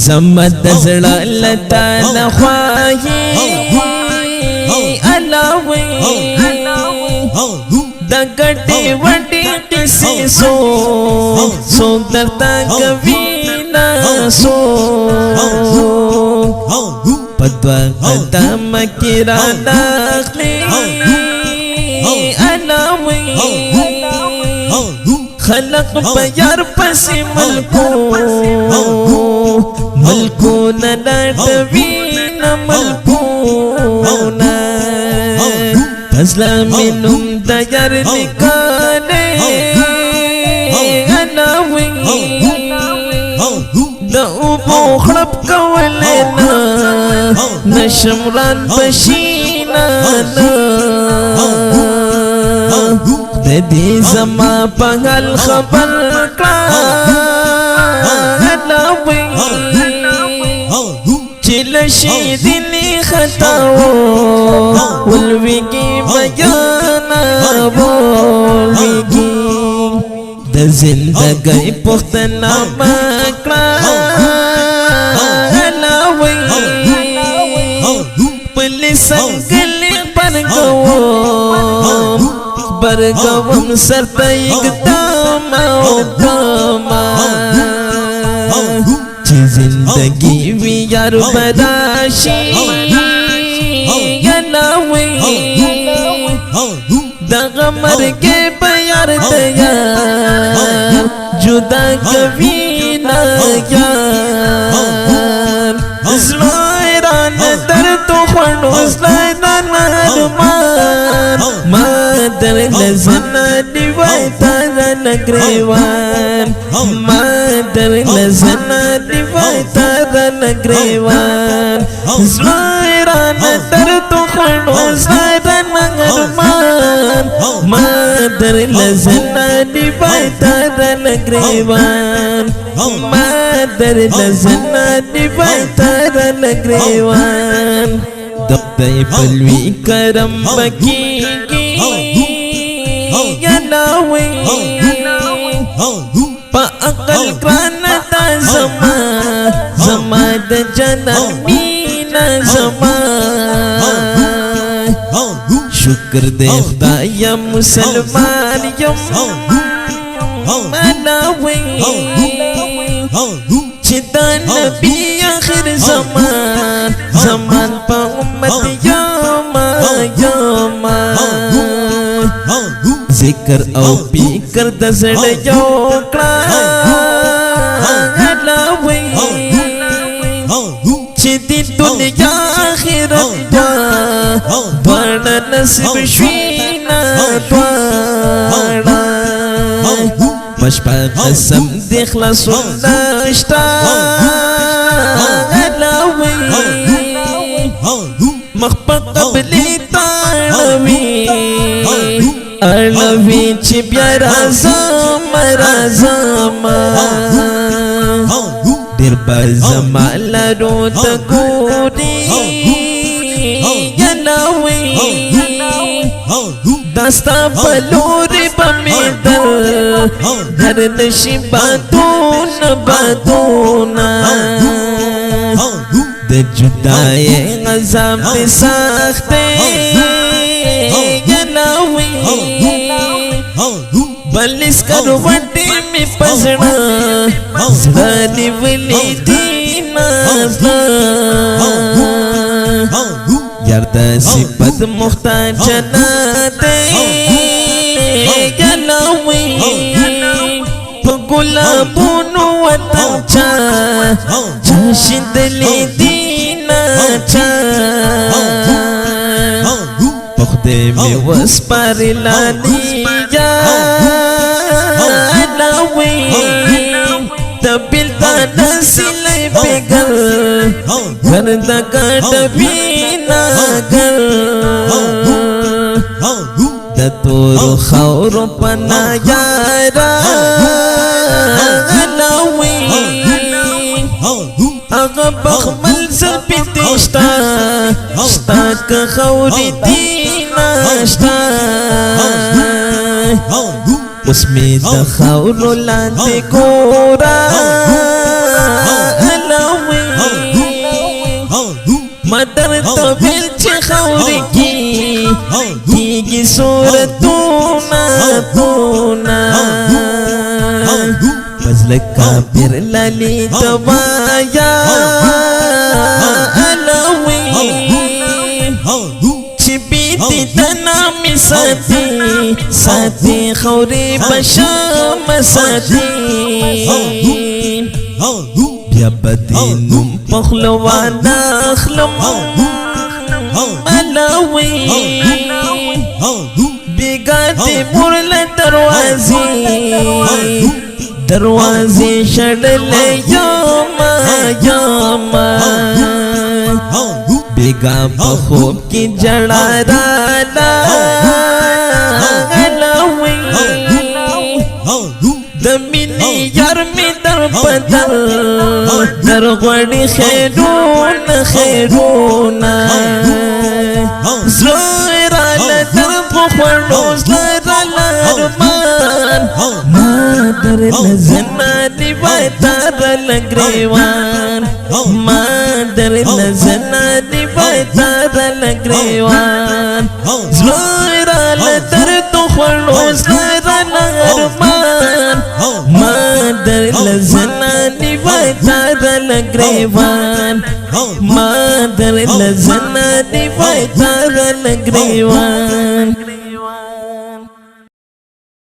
زمد زړه لتا نخواهی علاوی دا گٹی وڈی قصی سو درتا کوینا سو پدوا قدم کرا داخلی علاوی خلق بیار پسی ملکونا ناٹوینا ملکونا تسلامی نم دیار نکانے اناوی دا اوبو خرب کولینا نشمران بشینانا دی زما پنگل خبر کلاوی چلشی دلی خطاو ولویگی بیانا بولویگی د زندگی پختنا مکلاوی پلی سنگلی برگوم سرتا اقدام اوکاما چی زندگی وی یار بداشی یناوی دا غمر کے بیار دیار جدا کبینا یار زلائران در تو خوڑو زلائران نرمان مادر لزنا دیوائی تازا نگریوان مادر لزنا دیوائی تازا نگریوان زلائران در تو خوڑو زلائران نرمان مادر لزنا دیوائی تازا نگریوان مادر لزنا دیوائی تازا نگریوان دقدائی پلوی کرم بکیگی یناوی پا اقل کرانتا زمان دا جنمینا زمان شکر دے خدایا مسلمان یم مناوی چدا نبی آخر زمان پا امت یاما ذکر او پیکر دزڑ یوکڑا علاوی چی دی دنیا آخرت دوارا نصیب شوینا دوارا پشپا قسم دیخلا سنشتا علاوی مخپا قبلی تاروی اڑوی چی بیا رازم دیر بازما لرو تگوری یناوی دستا پلوری بمیدر در نشی بادونا در جدائی غزام دی ساختے یناوی بلیس کروٹی میں پسڑا زرانی ولی دینا یاردا صفت محتاج جناتے یناوی گلابونو وطن چاشدلی دینا پخدے میں وسپار لانی جا علاوی تبیل تانا سلی پیگر گرد کٹ بینا گر دا تور خور پنا یارا علاوی اغا بخمل زلپی تشتا شتا که خوری دینا شتا اسمی دا خور لاندے گورا علاوی صورتونا تونا فضل کافر للی تبایا علوی چی بیتی تنامی ساتی ساتی خوری بشام ساتی بیا بدی نم پخلوانا اخلم علوی بیگاتی مرل دروازی شڑل یوما یوما بیگا بخوب کی جڑا رالا علوی دمینی یارمی در بدل در غوڑی خیرون خیرونا زویرال در بخوڑو زرال ارمان مادر لزنانی بایتار لگریوان مادر لزنانی بایتار لگریوان زویرال در بخوڑو زرال ارمان مادر لزنانی بایتار لگریوان مادر لزنانی بایتار لگریوان